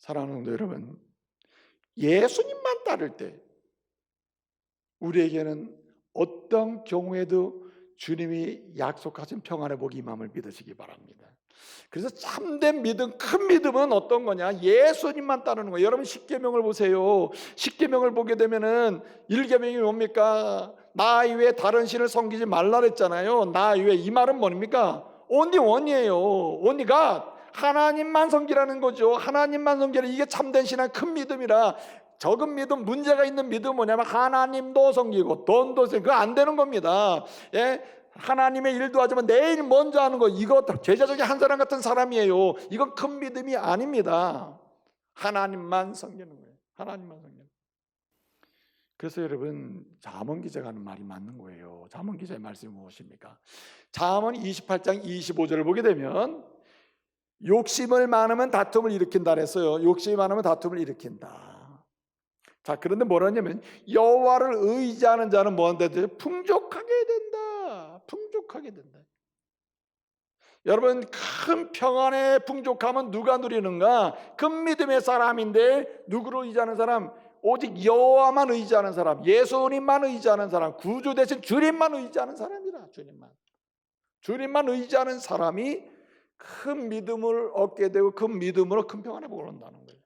사랑하는 성도 여러분, 예수님만 따를 때 우리에게는 어떤 경우에도 주님이 약속하신 평안의 복이 임함을 믿으시기 바랍니다. 그래서 참된 믿음, 큰 믿음은 어떤 거냐? 예수님만 따르는 거예요. 여러분 십계명을 보세요. 십계명을 보게 되면은 1계명이 뭡니까? 나 이외에 다른 신을 섬기지 말라 그랬잖아요. 나 이외에, 이 말은 뭡니까? only one이에요. only가 하나님만 섬기라는 거죠. 하나님만 섬기라. 이게 참된 신앙, 큰 믿음이라. 적은 믿음, 문제가 있는 믿음은 뭐냐면 하나님도 섬기고 돈도 섬기고, 그거 안 되는 겁니다. 예? 하나님의 일도 하지만 내 일 먼저 하는 거, 이거 제자 중에 한 사람 같은 사람이에요. 이건 큰 믿음이 아닙니다. 하나님만 섬기는 거예요. 하나님만 섬기는 거예요. 그래서 여러분, 잠언 기자가 하는 말이 맞는 거예요. 잠언 기자의 말씀이 무엇입니까? 잠언 28장 25절을 보게 되면 욕심을 많으면 다툼을 일으킨다 그랬어요. 욕심이 많으면 다툼을 일으킨다. 자, 그런데 뭐라냐면 여호와를 의지하는 자는 뭐한다? 풍족하게 된다. 풍족하게 된다. 여러분, 큰 평안의 풍족함은 누가 누리는가? 큰 믿음의 사람인데 누구를 의지하는 사람? 오직 여호와만 의지하는 사람, 예수님만 의지하는 사람, 구주 대신 주님만 의지하는 사람이라. 주님만 의지하는 사람이 큰 믿음을 얻게 되고 큰 믿음으로 큰 평안의 복을 얻는다는 거예요.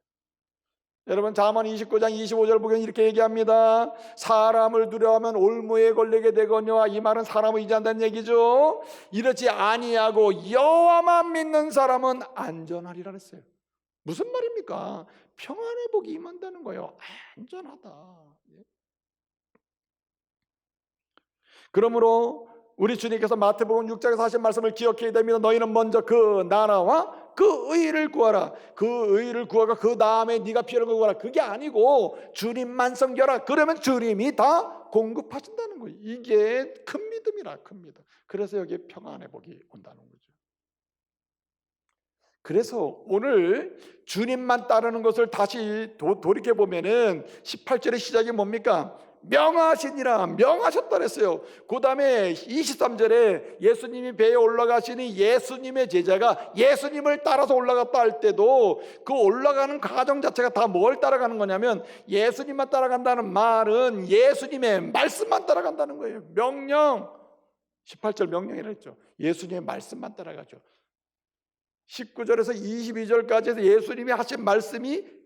여러분, 잠언 29장 25절 보면 이렇게 얘기합니다. 사람을 두려워하면 올무에 걸리게 되거니와, 이 말은 사람을 의지한다는 얘기죠. 이렇지 아니하고 여호와만 믿는 사람은 안전하리라 했어요. 무슨 말입니까? 평안의 복이 임한다는 거예요. 안전하다. 그러므로 우리 주님께서 마태복음 6장에서 하신 말씀을 기억해야 됩니다. 너희는 먼저 그 나라와 그 의를 구하라. 그 의를 구하고 그 다음에 네가 필요한 걸 구하라. 그게 아니고 주님만 섬겨라. 그러면 주님이 다 공급하신다는 거예요. 이게 큰 믿음이라, 큰 믿음. 그래서 여기에 평안의 복이 온다는 거죠. 그래서 오늘 주님만 따르는 것을 다시 돌이켜보면은 18절의 시작이 뭡니까? 명하시니라, 명하셨다 그랬어요. 그 다음에 23절에 예수님이 배에 올라가시니 예수님의 제자가 예수님을 따라서 올라갔다 할 때도 그 올라가는 과정 자체가 다 뭘 따라가는 거냐면, 예수님만 따라간다는 말은 예수님의 말씀만 따라간다는 거예요. 명령, 18절 명령이라 했죠. 예수님의 말씀만 따라가죠. 19절에서 22절까지 예수님이 하신 말씀이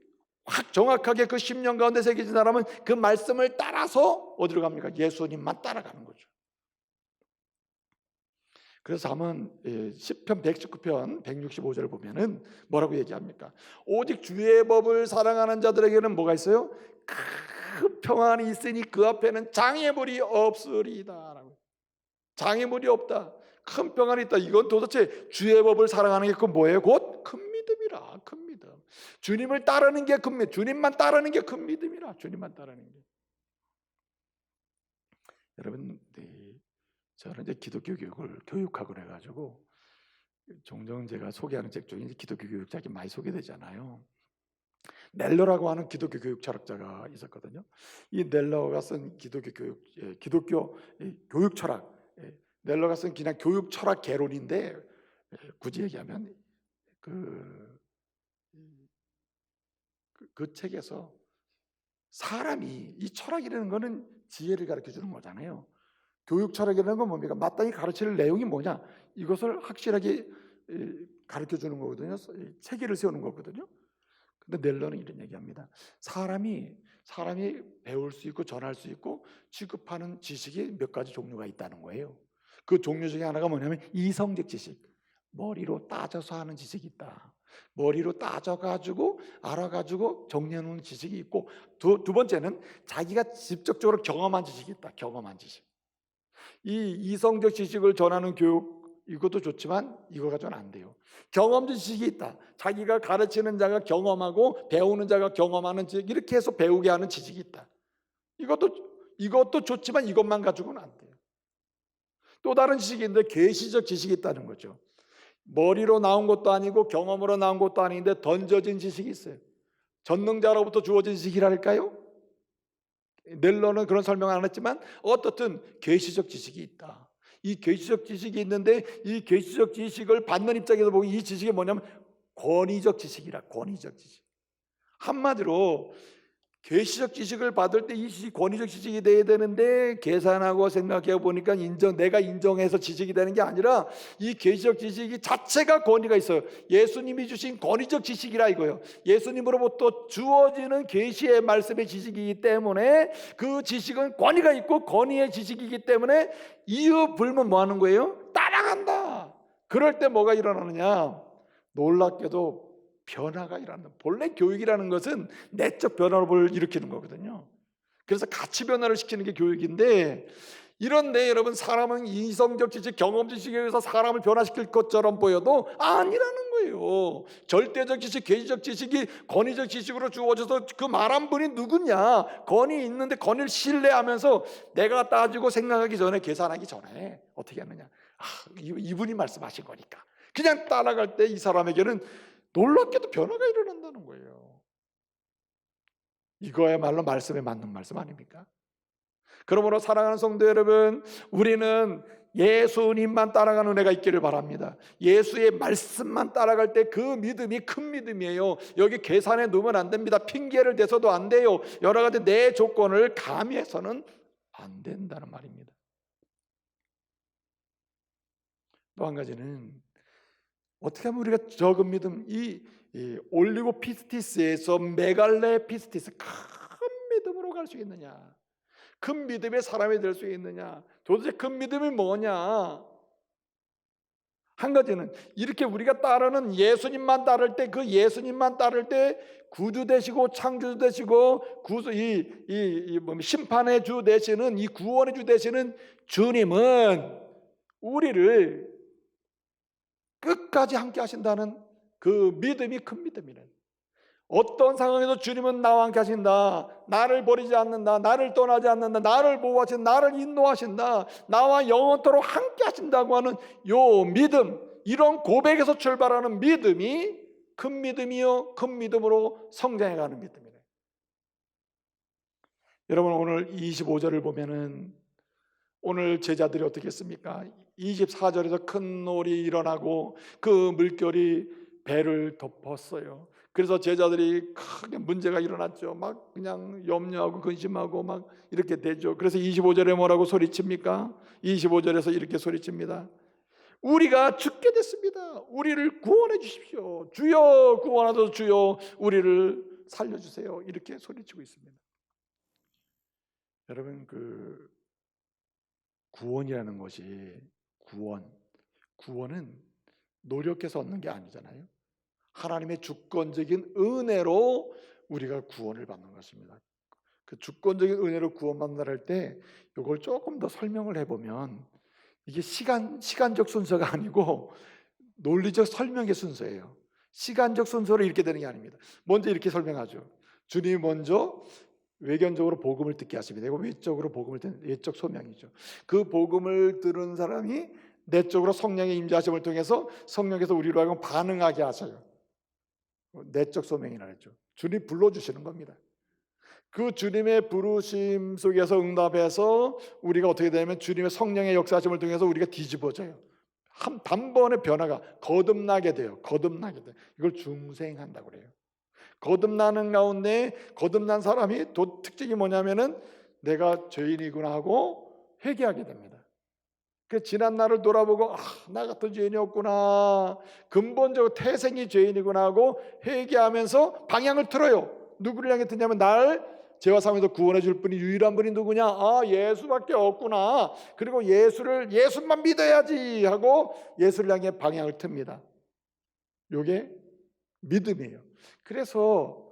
확 정확하게 그 10년 가운데 새겨진 사람은 그 말씀을 따라서 어디로 갑니까? 예수님만 따라가는 거죠. 그래서 한번 시편 119편 165절을 보면은 뭐라고 얘기합니까? 오직 주의 법을 사랑하는 자들에게는 뭐가 있어요? 큰 평안이 있으니 그 앞에는 장애물이 없으리다. 장애물이 없다. 큰 평안이 있다. 이건 도대체 주의 법을 사랑하는 게 그 뭐예요? 곧 큰 믿음이라. 큰 믿음. 주님을 따르는 게 큰 믿음. 주님만 따르는 게 큰 믿음이라. 주님만 따르는 게. 여러분, 저는 이제 기독교 교육을 교육학을 해가지고 종종 제가 소개하는 책 중에 기독교 교육자가 많이 소개되잖아요. 넬러라고 하는 기독교 교육 철학자가 있었거든요. 이 넬러가 쓴 기독교 교육 철학, 넬러가 쓴 그냥 교육 철학 개론인데, 굳이 얘기하면 그 책에서 사람이, 이 철학이라는 거는 지혜를 가르쳐 주는 거잖아요. 교육 철학이라는 건 뭡니까? 마땅히 가르칠 내용이 뭐냐, 이것을 확실하게 가르쳐 주는 거거든요. 체계를 세우는 거거든요. 근데 넬러는 이런 얘기합니다. 사람이 배울 수 있고 전할 수 있고 취급하는 지식이 몇 가지 종류가 있다는 거예요. 그 종류 중에 하나가 뭐냐면 이성적 지식, 머리로 따져서 하는 지식이 있다. 머리로 따져가지고 알아가지고 정리해놓는 지식이 있고, 두 번째는 자기가 직접적으로 경험한 지식이 있다. 경험한 지식. 이 이성적 지식을 전하는 교육, 이것도 좋지만 이거 가지고는 안 돼요. 경험적 지식이 있다. 자기가 가르치는 자가 경험하고 배우는 자가 경험하는 지식, 이렇게 해서 배우게 하는 지식이 있다. 이것도 좋지만 이것만 가지고는 안 돼요. 또 다른 지식이 있는데 계시적 지식이 있다는 거죠. 머리로 나온 것도 아니고 경험으로 나온 것도 아닌데 던져진 지식이 있어요. 전능자로부터 주어진 지식이랄까요? 넬러는 그런 설명을 안 했지만 어떻든 계시적 지식이 있다. 이 계시적 지식이 있는데 이 계시적 지식을 받는 입장에서 보면 이 지식이 뭐냐면 권위적 지식이라. 권위적 지식. 한마디로 계시적 지식을 받을 때 이 지식 권위적 지식이 돼야 되는데, 계산하고 생각해 보니까 내가 인정해서 지식이 되는 게 아니라 이 계시적 지식이 자체가 권위가 있어요. 예수님이 주신 권위적 지식이라 이거예요. 예수님으로부터 주어지는 계시의 말씀의 지식이기 때문에 그 지식은 권위가 있고 권위의 지식이기 때문에 이유 불문 뭐 하는 거예요? 따라간다. 그럴 때 뭐가 일어나느냐? 놀랍게도 변화가 일어난다. 본래 교육이라는 것은 내적 변화를 일으키는 거거든요. 그래서 가치 변화를 시키는 게 교육인데, 이런데 여러분, 사람은 이성적 지식, 경험 지식에 의해서 사람을 변화시킬 것처럼 보여도 아니라는 거예요. 절대적 지식, 계시적 지식이 권위적 지식으로 주어져서 그 말한 분이 누구냐? 권위 있는데 권위를 신뢰하면서 내가 따지고 생각하기 전에, 계산하기 전에 어떻게 하느냐? 이분이 말씀하신 거니까 그냥 따라갈 때 이 사람에게는 놀랍게도 변화가 일어난다는 거예요. 이거야말로 말씀에 맞는 말씀 아닙니까? 그러므로 사랑하는 성도 여러분, 우리는 예수님만 따라가는 은혜가 있기를 바랍니다. 예수의 말씀만 따라갈 때 그 믿음이 큰 믿음이에요. 여기 계산에 넣으면 안 됩니다. 핑계를 대서도 안 돼요. 여러 가지 내 조건을 가미해서는 안 된다는 말입니다. 또 한 가지는, 어떻게 하면 우리가 적은 믿음, 이 올리고 피스티스에서 메갈레 피스티스, 큰 믿음으로 갈 수 있느냐? 큰 믿음의 사람이 될 수 있느냐? 도대체 큰 믿음이 뭐냐? 한 가지는, 이렇게 우리가 따르는 예수님만 따를 때, 그 예수님만 따를 때 구주 되시고 창조 되시고 심판의 주 되시는, 이 구원의 주 되시는 주님은 우리를 끝까지 함께 하신다는 그 믿음이 큰 믿음이래. 어떤 상황에도 주님은 나와 함께 하신다, 나를 버리지 않는다, 나를 떠나지 않는다, 나를 보호하신다, 나를 인도하신다, 나와 영원토록 함께 하신다고 하는 요 믿음, 이런 고백에서 출발하는 믿음이 큰 믿음이요, 큰 믿음으로 성장해가는 믿음이래. 여러분, 오늘 25절을 보면은 오늘 제자들이 어떻게 했습니까? 24절에서 큰 놀이 일어나고 그 물결이 배를 덮었어요. 그래서 제자들이 크게 문제가 일어났죠. 막 그냥 염려하고 근심하고 막 이렇게 되죠. 그래서 25절에 뭐라고 소리칩니까? 25절에서 이렇게 소리칩니다. 우리가 죽게 됐습니다. 우리를 구원해 주십시오. 주여 구원하소서, 주여 우리를 살려주세요. 이렇게 소리치고 있습니다. 여러분, 구원이라는 것이, 구원은 노력해서 얻는 게 아니잖아요. 하나님의 주권적인 은혜로 우리가 구원을 받는 것입니다. 그 주권적인 은혜로 구원받는다 할 때 이걸 조금 더 설명을 해보면, 이게 시간적 순서가 아니고 논리적 설명의 순서예요. 시간적 순서로 이렇게 되는 게 아닙니다. 먼저 이렇게 설명하죠. 주님이 먼저 외견적으로 복음을 듣게 하십니다. 이거 외적으로 복음을 듣는 외적 소명이죠. 그 복음을 들은 사람이 내적으로 성령의 임재하심을 통해서 성령께서 우리로 하여금 반응하게 하셔요. 내적 소명이라 했죠. 주님 불러주시는 겁니다. 그 주님의 부르심 속에서 응답해서 우리가 어떻게 되냐면, 주님의 성령의 역사하심을 통해서 우리가 뒤집어져요. 단번에 변화가 거듭나게 돼요. 이걸 중생한다고 그래요. 거듭나는 가운데, 거듭난 사람이 특징이 뭐냐면은 내가 죄인이구나 하고 회개하게 됩니다. 그 지난 날을 돌아보고 나 같은 죄인이었구나, 근본적으로 태생이 죄인이구나 하고 회개하면서 방향을 틀어요. 누구를 향해 듣냐면, 날 죄와 사함에서 구원해 줄 분이 유일한 분이 누구냐? 예수밖에 없구나. 그리고 예수만 믿어야지 하고 예수를 향해 방향을 틉니다. 이게 믿음이에요. 그래서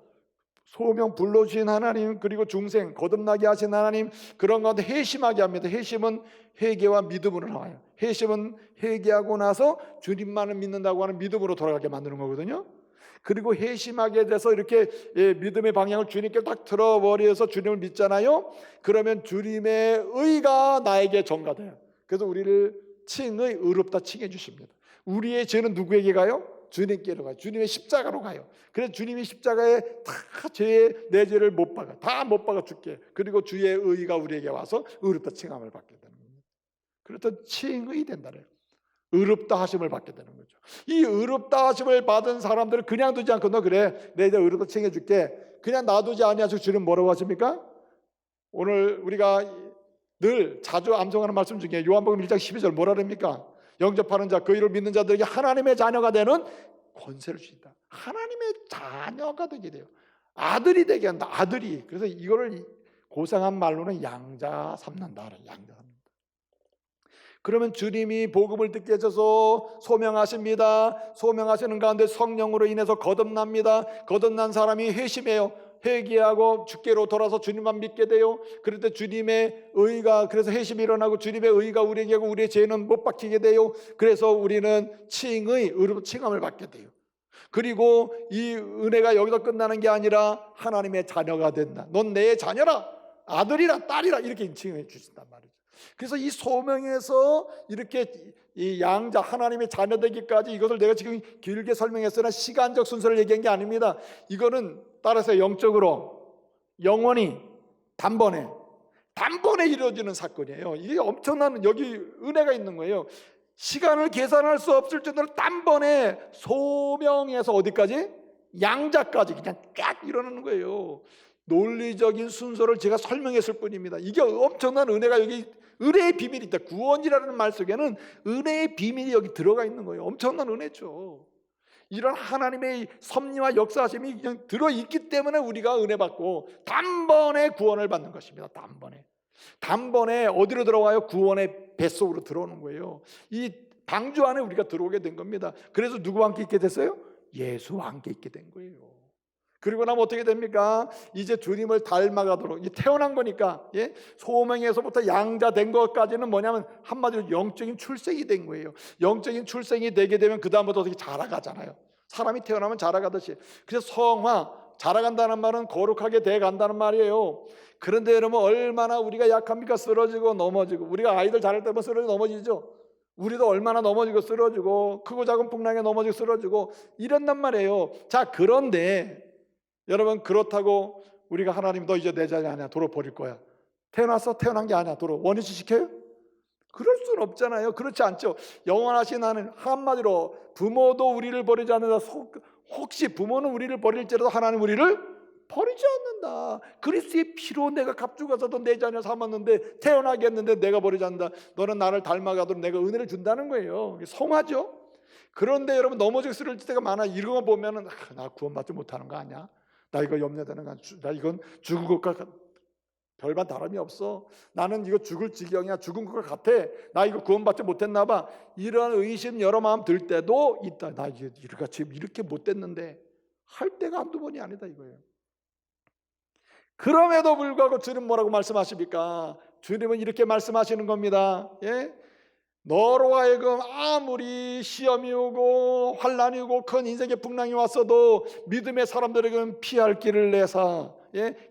소명 불러주신 하나님, 그리고 중생 거듭나게 하신 하나님, 그런 가운데 회심하게 합니다. 회심은 회개와 믿음으로 나와요. 회심은 회개하고 나서 주님만을 믿는다고 하는 믿음으로 돌아가게 만드는 거거든요. 그리고 회심하게 돼서 이렇게 믿음의 방향을 주님께 딱 틀어버려서 주님을 믿잖아요. 그러면 주님의 의가 나에게 전가돼요. 그래서 우리를 칭의 의롭다 칭해 주십니다. 우리의 죄는 누구에게 가요? 주님께로 가요. 주님의 십자가로 가요. 그래서 주님이 십자가에 다 내 죄를 못 박아, 다 못 박아 죽게. 그리고 주의 의가 우리에게 와서 의롭다 칭함을 받게 되는 겁니다. 그래서 칭의 된다래요. 의롭다 하심을 받게 되는 거죠. 이 의롭다 하심을 받은 사람들을 그냥 두지 않고 너 그래 내가 의롭다 챙겨줄게 그냥 놔두지 아니하시고 주님 뭐라고 하십니까? 오늘 우리가 늘 자주 암송하는 말씀 중에 요한복음 1장 12절 뭐라 그럽니까? 영접하는 자 그 이를 믿는 자들에게 하나님의 자녀가 되는 권세를 주신다. 하나님의 자녀가 되게 돼요. 아들이 되게 한다. 아들이. 그래서 이거를 고상한 말로는 양자 삼는다. 양자 삼는다. 그러면 주님이 복음을 듣게 해줘서 소명하십니다. 소명하시는 가운데 성령으로 인해서 거듭납니다. 거듭난 사람이 회심해요. 회개하고 주께로 돌아서 주님만 믿게 돼요. 그럴 때 주님의 의가 그래서 회심이 일어나고 주님의 의가 우리에게 하고 우리의 죄는 못 박히게 돼요. 그래서 우리는 칭의 의로 칭함을 받게 돼요. 그리고 이 은혜가 여기서 끝나는 게 아니라 하나님의 자녀가 된다. 넌 내 자녀라, 아들이라, 딸이라 이렇게 칭해 주신단 말이죠. 그래서 이 소명에서 이렇게 이 양자 하나님의 자녀 되기까지 이것을 내가 지금 길게 설명했으나 시간적 순서를 얘기한 게 아닙니다. 이거는 따라서 영적으로 영원히 단번에 이루어지는 사건이에요. 이게 엄청난 여기 은혜가 있는 거예요. 시간을 계산할 수 없을 정도로 단번에 소명에서 어디까지? 양자까지 그냥 쫙 일어나는 거예요. 논리적인 순서를 제가 설명했을 뿐입니다. 이게 엄청난 은혜가 여기 은혜의 비밀이 있다. 구원이라는 말 속에는 은혜의 비밀이 여기 들어가 있는 거예요. 엄청난 은혜죠. 이런 하나님의 섭리와 역사하심이 그냥 들어있기 때문에 우리가 은혜 받고 단번에 구원을 받는 것입니다. 단번에 어디로 들어와요? 구원의 뱃속으로 들어오는 거예요. 이 방주 안에 우리가 들어오게 된 겁니다. 그래서 누구와 함께 있게 됐어요? 예수와 함께 있게 된 거예요. 그리고 나면 어떻게 됩니까? 이제 주님을 닮아가도록 태어난 거니까 소명에서부터 양자 된 것까지는 뭐냐면 한마디로 영적인 출생이 된 거예요. 영적인 출생이 되게 되면 그 다음부터 어떻게 자라가잖아요. 사람이 태어나면 자라가듯이. 그래서 성화, 자라간다는 말은 거룩하게 돼간다는 말이에요. 그런데 여러분 얼마나 우리가 약합니까? 쓰러지고 넘어지고. 우리가 아이들 자랄 때면 쓰러지고 넘어지죠. 우리도 얼마나 넘어지고 쓰러지고 크고 작은 풍랑에 넘어지고 쓰러지고 이런단 말이에요. 자, 그런데 여러분 그렇다고 우리가 하나님 너 이제 내 자녀 아니야 도로 버릴 거야 태어난 게 아니야 도로 원위치 시켜요? 그럴 수는 없잖아요. 그렇지 않죠. 영원하신 하나님 한마디로 부모도 우리를 버리지 않는다. 혹시 부모는 우리를 버릴지라도 하나님 우리를 버리지 않는다. 그리스도의 피로 내가 값주고서도 내 자녀 삼았는데 태어나게 했는데 내가 버리지 않는다. 너는 나를 닮아가도록 내가 은혜를 준다는 거예요. 성화죠. 그런데 여러분 넘어지고 쓰러질 때가 많아. 이런 거 보면은 나 구원받지 못하는 거 아니야? 나 이거 염려되는 거 아니야? 나 이건 죽은 것과 별반 다름이 없어. 나는 이거 죽을 지경이야. 죽은 것 같아. 나 이거 구원받지 못했나 봐. 이런 의심 여러 마음 들 때도 있다. 나 지금 이렇게 못됐는데 할 때가 한두 번이 아니다 이거예요. 그럼에도 불구하고 주님 뭐라고 말씀하십니까? 주님은 이렇게 말씀하시는 겁니다. 너로 하여금 아무리 시험이 오고 환난이 오고 큰 인생의 풍랑이 왔어도 믿음의 사람들에게는 피할 길을 내사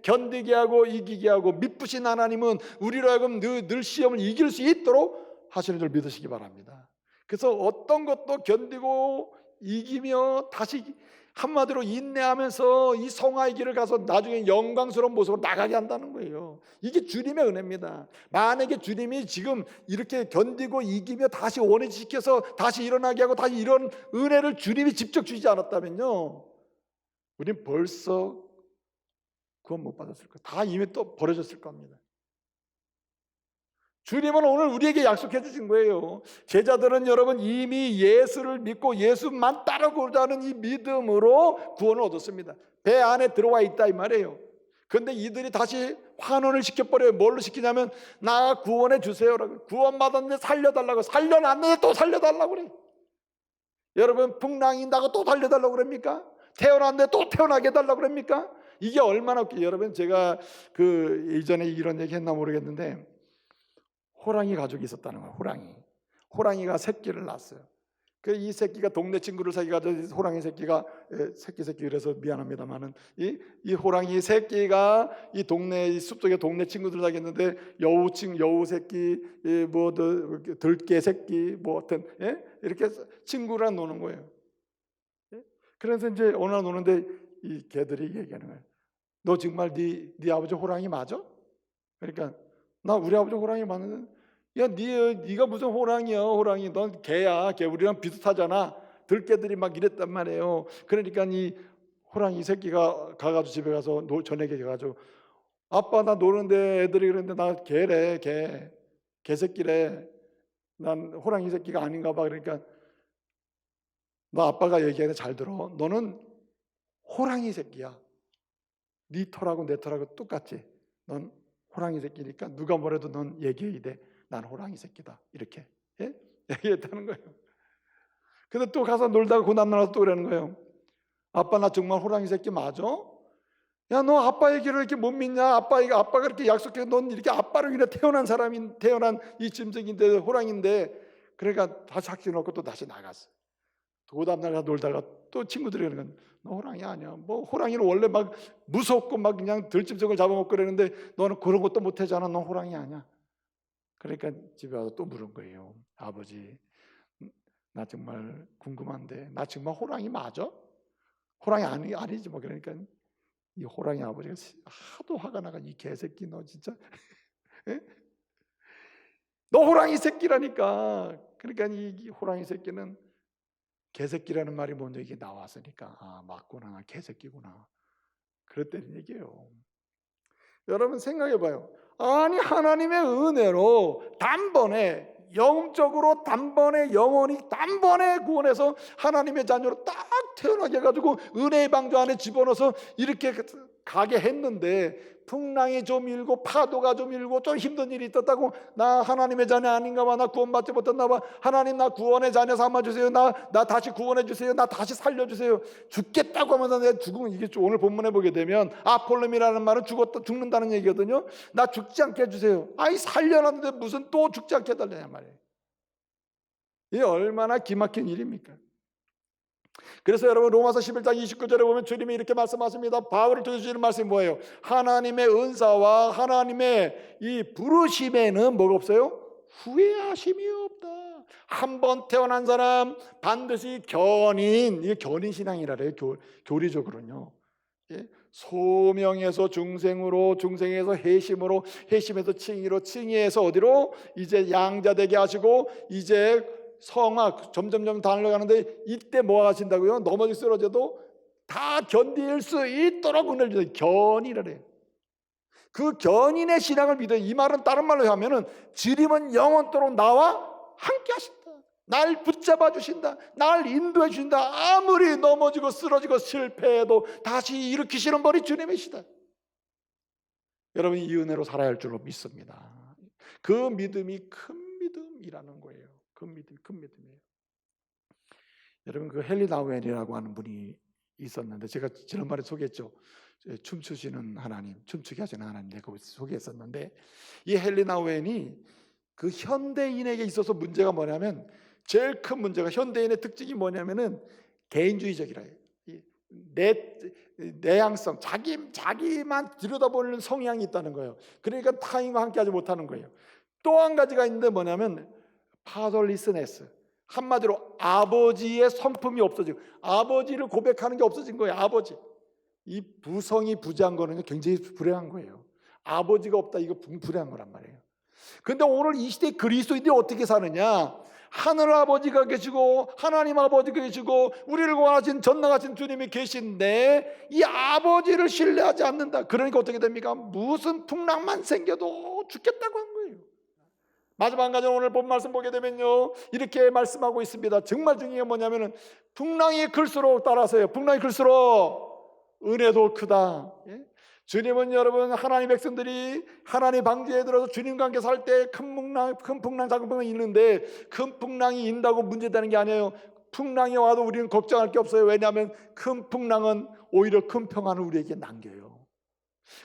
견디게 하고 이기게 하고 믿으신 하나님은 우리로 하여금 늘 시험을 이길 수 있도록 하시는 줄 믿으시기 바랍니다. 그래서 어떤 것도 견디고 이기며 다시 한마디로 인내하면서 이 성화의 길을 가서 나중에 영광스러운 모습으로 나가게 한다는 거예요. 이게 주님의 은혜입니다. 만약에 주님이 지금 이렇게 견디고 이기며 다시 원위시켜서 다시 일어나게 하고 다시 이런 은혜를 주님이 직접 주지 않았다면요 우린 벌써 구원 못 받았을 거예요. 다 이미 또 버려졌을 겁니다. 주님은 오늘 우리에게 약속해 주신 거예요. 제자들은 여러분 이미 예수를 믿고 예수만 따르고자 하는 이 믿음으로 구원을 얻었습니다. 배 안에 들어와 있다 이 말이에요. 그런데 이들이 다시 환원을 시켜버려요. 뭘로 시키냐면 나 구원해 주세요라고. 구원받았는데 살려달라고. 살려놨는데 또 살려달라고 그래. 여러분 풍랑이 나고 또 살려달라고 그럽니까? 태어났는데 또 태어나게 해달라고 그럽니까? 이게 얼마나 웃겨요. 여러분 제가 그 이전에 이런 얘기 했나 모르겠는데 호랑이 가족이 있었다는 거예요. 호랑이가 새끼를 낳았어요. 이 새끼가 동네 친구를 사귀어가지고 호랑이 새끼가 새끼 그래서 미안합니다만은 이 호랑이 새끼가 이 동네 이 숲속에 동네 친구들 사귀었는데 여우 새끼 뭐 들개 새끼 뭐 어떤 이렇게 친구랑 노는 거예요. 그래서 이제 어느 날 노는데 이 개들이 얘기하는 거예요. 너 정말 네 아버지 호랑이 맞아? 그러니까 나 우리 아버지 호랑이 맞는데 야, 네가 무슨 호랑이야, 호랑이. 넌 개야, 개. 우리랑 비슷하잖아. 들개들이 막 이랬단 말이에요. 그러니까 이 호랑이 새끼가 가가지고 집에 가서 저녁에 가가지고 아빠 나 노는데 애들이 그러는데 나 개래, 개. 개새끼래. 난 호랑이 새끼가 아닌가 봐. 그러니까 너 아빠가 얘기하는데 잘 들어. 너는 호랑이 새끼야. 네 털하고 내 털하고 똑같지. 넌 호랑이 새끼니까 누가 뭐래도 넌 얘기해야 돼. 난 호랑이 새끼다. 이렇게 얘기했다는 거예요. 근데 또 가서 놀다가 그 다음날 또 그러는 거예요. 아빠 나 정말 호랑이 새끼 맞아? 야, 너 아빠 얘기를 이렇게 못 믿냐? 아빠가 그렇게 약속해. 넌 이렇게 아빠로 인해 태어난 이 짐승인데 호랑인데. 그러니까 다시 확신 놓고 또 다시 나갔어. 그 다음날 가서 놀다가 또 친구들이 그러는 건 너 호랑이 아니야. 뭐 호랑이는 원래 막 무섭고 막 그냥 들짐승을 잡아먹고 그러는데 너는 그런 것도 못하잖아. 너 호랑이 아니야. 그러니까 집에 와서 또 물은 거예요. 아버지, 나 정말 궁금한데 나 정말 호랑이 맞아? 호랑이 아니지 뭐. 그러니까 이 호랑이 아버지가 하도 화가 나가. 이 개새끼 너 진짜 너 호랑이 새끼라니까. 그러니까 이 호랑이 새끼는 개새끼라는 말이 먼저 이게 나왔으니까 아 맞구나, 나 개새끼구나 그랬다는 얘기예요. 여러분 생각해 봐요. 아니 하나님의 은혜로 단번에 영적으로 단번에 영원히 단번에 구원해서 하나님의 자녀로 딱 태어나게 해가지고 은혜의 방주 안에 집어넣어서 이렇게 가게 했는데 풍랑이 좀 일고 파도가 좀 일고 좀 힘든 일이 있었다고 나 하나님의 자녀 아닌가 봐. 나 구원받지 못했나 봐. 하나님 나 구원의 자녀 삼아주세요. 나 다시 구원해 주세요. 나 다시 살려주세요. 죽겠다고 하면서 내 죽으면 이게 오늘 본문에 보게 되면 아폴렘이라는 말은 죽는다는 얘기거든요. 나 죽지 않게 해주세요. 아이 살려놨는데 무슨 또 죽지 않게 해달라냐 말이에요. 이게 얼마나 기막힌 일입니까? 그래서 여러분 로마서 11장 29절에 보면 주님이 이렇게 말씀하십니다. 바울을 통해 주시는 말씀이 뭐예요? 하나님의 은사와 하나님의 이 부르심에는 뭐가 없어요? 후회하심이 없다. 한 번 태어난 사람 반드시 견인, 이게 견인신앙이라 그래요. 교리적으로는요. 소명에서 중생으로, 중생에서 회심으로, 회심에서 칭의로, 칭의에서 어디로? 이제 양자되게 하시고 이제 성화 점점점 달려가는데 이때 뭐 하신다고요? 넘어지 쓰러져도 다 견딜 수 있도록 은혜를 주세요. 견인을 해요. 그 견인의 신앙을 믿어요. 이 말은 다른 말로 하면은 주님은 영원토록 나와 함께 하신다. 날 붙잡아 주신다. 날 인도해 주신다. 아무리 넘어지고 쓰러지고 실패해도 다시 일으키시는 분이 주님이시다. 여러분 이 은혜로 살아야 할 줄로 믿습니다. 그 믿음이 큰 믿음이라는 거예요. 큰 믿음이에요. 여러분 그 헨리 나우엔이라고 하는 분이 있었는데 제가 지난번에 소개했죠. 춤추시는 하나님, 춤추게 하시는 하나님 내가 소개했었는데 이 헨리 나우엔이 그 현대인에게 있어서 문제가 뭐냐면 제일 큰 문제가 현대인의 특징이 뭐냐면은 개인주의적이라 해요. 내향성, 자기만 들여다보는 성향이 있다는 거예요. 그러니까 타인과 함께하지 못하는 거예요. 또 한 가지가 있는데 뭐냐면 파덜리스네스, 한마디로 아버지의 성품이 없어지고 아버지를 고백하는 게 없어진 거예요. 아버지, 이 부성이 부재한 거는 굉장히 불행한 거예요. 아버지가 없다, 이거 불행한 거란 말이에요. 그런데 오늘 이 시대 그리스도인들이 어떻게 사느냐? 하늘 아버지가 계시고 하나님 아버지가 계시고 우리를 구원하신 전능하신 주님이 계신데 이 아버지를 신뢰하지 않는다. 그러니까 어떻게 됩니까? 무슨 풍랑만 생겨도 죽겠다고 한 거예요. 마지막 한 가지 오늘 본 말씀 보게 되면요 이렇게 말씀하고 있습니다. 정말 중요한 게 뭐냐면은 풍랑이 클수록 따라서요. 풍랑이 클수록 은혜도 크다. 주님은 여러분 하나님 백성들이 하나님 방지에 들어서 주님과 함께 살 때 큰 풍랑, 작은 풍랑이 있는데 큰 풍랑이 인다고 문제되는 게 아니에요. 풍랑이 와도 우리는 걱정할 게 없어요. 왜냐하면 큰 풍랑은 오히려 큰 평안을 우리에게 남겨요.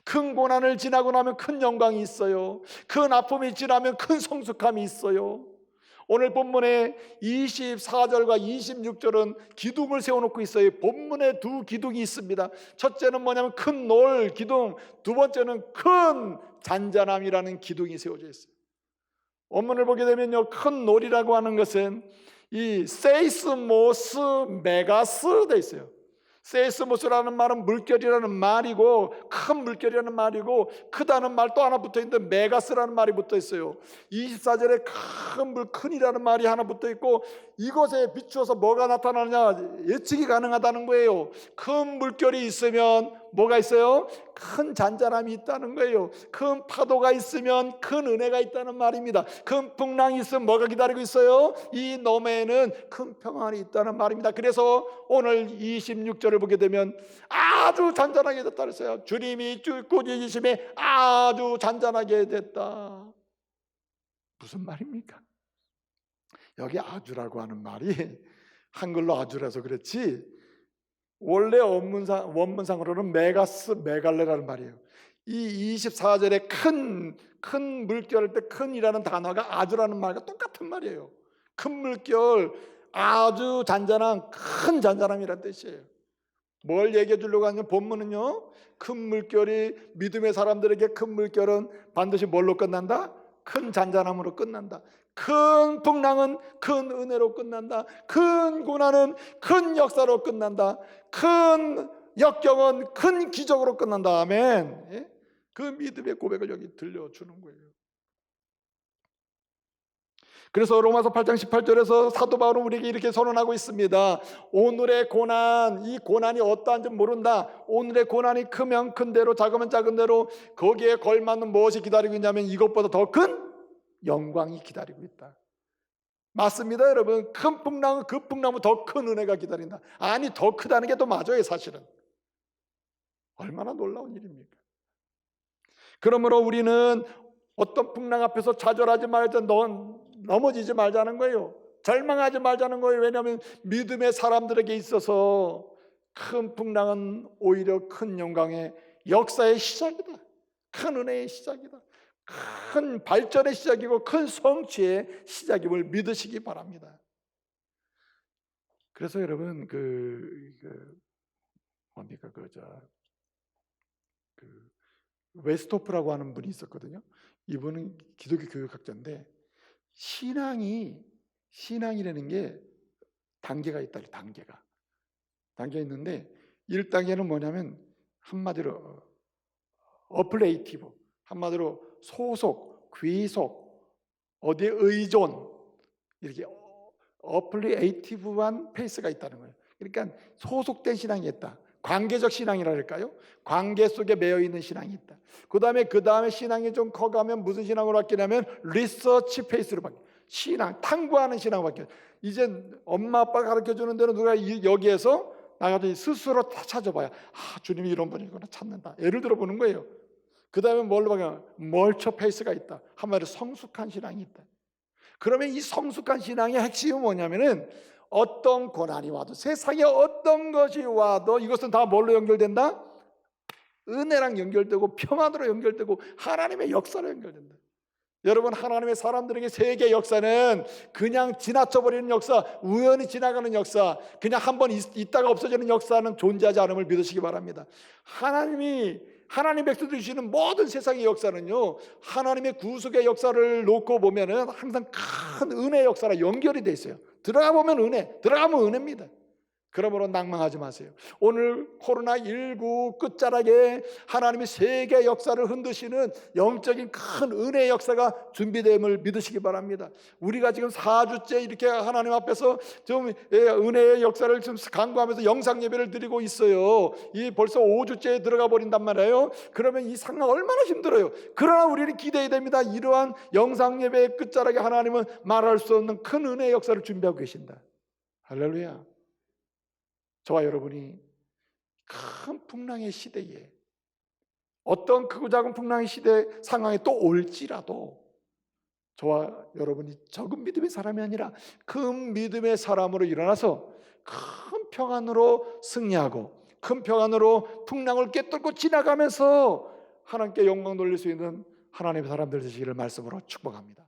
큰 고난을 지나고 나면 큰 영광이 있어요. 큰 아픔이 지나면 큰 성숙함이 있어요. 오늘 본문에 24절과 26절은 기둥을 세워놓고 있어요. 본문에 두 기둥이 있습니다. 첫째는 뭐냐면 큰 놀 기둥, 두 번째는 큰 잔잔함이라는 기둥이 세워져 있어요. 원문을 보게 되면요 큰 놀이라고 하는 것은 이 세이스모스 메가스 돼 있어요. 세이스모스라는 말은 물결이라는 말이고, 큰 물결이라는 말이고, 크다는 말 또 하나 붙어 있는데 메가스라는 말이 붙어 있어요. 24절에 큰이라는 말이 하나 붙어 있고, 이것에 비추어서 뭐가 나타나느냐, 예측이 가능하다는 거예요. 큰 물결이 있으면 뭐가 있어요? 큰 잔잔함이 있다는 거예요. 큰 파도가 있으면 큰 은혜가 있다는 말입니다. 큰 풍랑이 있으면 뭐가 기다리고 있어요? 이 너머에는 큰 평안이 있다는 말입니다. 그래서 오늘 26절을 보게 되면 아주 잔잔하게 됐다 그랬어요. 주님이 꾸짖으심에 아주 잔잔하게 됐다. 무슨 말입니까? 여기 아주라고 하는 말이 한글로 아주라서 그렇지, 원래 원문상으로는 메가스, 메갈레라는 말이에요. 이 24절에 큰 물결 때 큰이라는 단어가 아주라는 말과 똑같은 말이에요. 큰 물결, 아주 잔잔한, 큰 잔잔함이라는 뜻이에요. 뭘 얘기해 주려고 하냐면 본문은요, 큰 물결이, 믿음의 사람들에게 큰 물결은 반드시 뭘로 끝난다? 큰 잔잔함으로 끝난다. 큰 풍랑은 큰 은혜로 끝난다. 큰 고난은 큰 역사로 끝난다. 큰 역경은 큰 기적으로 끝난다. 아멘. 예? 그 믿음의 고백을 여기 들려주는 거예요. 그래서 로마서 8장 18절에서 사도 바울은 우리에게 이렇게 선언하고 있습니다. 오늘의 고난, 이 고난이 어떠한지 모른다. 오늘의 고난이 크면 큰 대로, 작으면 작은 대로 거기에 걸맞는 무엇이 기다리고 있냐면 이것보다 더 큰 영광이 기다리고 있다. 맞습니다, 여러분. 큰 풍랑은 그 풍랑보다 더 큰 은혜가 기다린다. 아니, 더 크다는 게 더 맞아요, 사실은. 얼마나 놀라운 일입니까? 그러므로 우리는 어떤 풍랑 앞에서 좌절하지 말자, 넘어지지 말자는 거예요. 절망하지 말자는 거예요. 왜냐하면 믿음의 사람들에게 있어서 큰 풍랑은 오히려 큰 영광의 역사의 시작이다. 큰 은혜의 시작이다. 큰 발전의 시작이고 큰 성취의 시작임을 믿으시기 바랍니다. 그래서 여러분 웨스토프라고 하는 분이 있었거든요. 이분은 기독교 교육학자인데 신앙이라는 게 단계가 있다. 단계가 있는데 1단계는 뭐냐면 한마디로 어플레이티브, 한마디로 소속, 귀속, 어디에 의존, 이렇게 어플레이티브한 페이스가 있다는 거예요. 그러니까 소속된 신앙이 있다. 관계적 신앙이라 할까요? 관계 속에 매여 있는 신앙이 있다. 그 다음에 신앙이 좀 커가면 무슨 신앙으로 바뀌냐면 리서치 페이스로 바뀌어요. 신앙, 탐구하는 신앙으로 바뀌어요. 이제 엄마 아빠가 가르쳐주는 대로 누가 여기에서 나가서 스스로 다 찾아봐야, 주님이 이런 분이구나 찾는다. 예를 들어 보는 거예요. 그 다음에 뭘로 바뀌어요? 멀처 페이스가 있다. 한마디로 성숙한 신앙이 있다. 그러면 이 성숙한 신앙의 핵심은 뭐냐면은 어떤 고난이 와도, 세상에 어떤 것이 와도 이것은 다 뭘로 연결된다? 은혜랑 연결되고 평안으로 연결되고 하나님의 역사로 연결된다. 여러분, 하나님의 사람들에게 세계 역사는 그냥 지나쳐버리는 역사, 우연히 지나가는 역사, 그냥 한번 있다가 없어지는 역사는 존재하지 않음을 믿으시기 바랍니다. 하나님 백성들이 주시는 모든 세상의 역사는요, 하나님의 구속의 역사를 놓고 보면은 항상 큰 은혜의 역사랑 연결이 돼 있어요. 들어가면 은혜입니다. 그러므로 낭망하지 마세요. 오늘 코로나19 끝자락에 하나님의 세계 역사를 흔드시는 영적인 큰 은혜의 역사가 준비됨을 믿으시기 바랍니다. 우리가 지금 4주째 이렇게 하나님 앞에서 좀 은혜의 역사를 좀 간구하면서 영상 예배를 드리고 있어요. 이 벌써 5주째에 들어가 버린단 말이에요. 그러면 이 상황 얼마나 힘들어요. 그러나 우리는 기대해야 됩니다. 이러한 영상 예배의 끝자락에 하나님은 말할 수 없는 큰 은혜의 역사를 준비하고 계신다. 할렐루야. 저와 여러분이 큰 풍랑의 시대에, 어떤 크고 작은 풍랑의 시대 상황에 또 올지라도 저와 여러분이 적은 믿음의 사람이 아니라 큰 믿음의 사람으로 일어나서 큰 평안으로 승리하고 큰 평안으로 풍랑을 깨뚫고 지나가면서 하나님께 영광 돌릴 수 있는 하나님의 사람들 되시기를 말씀으로 축복합니다.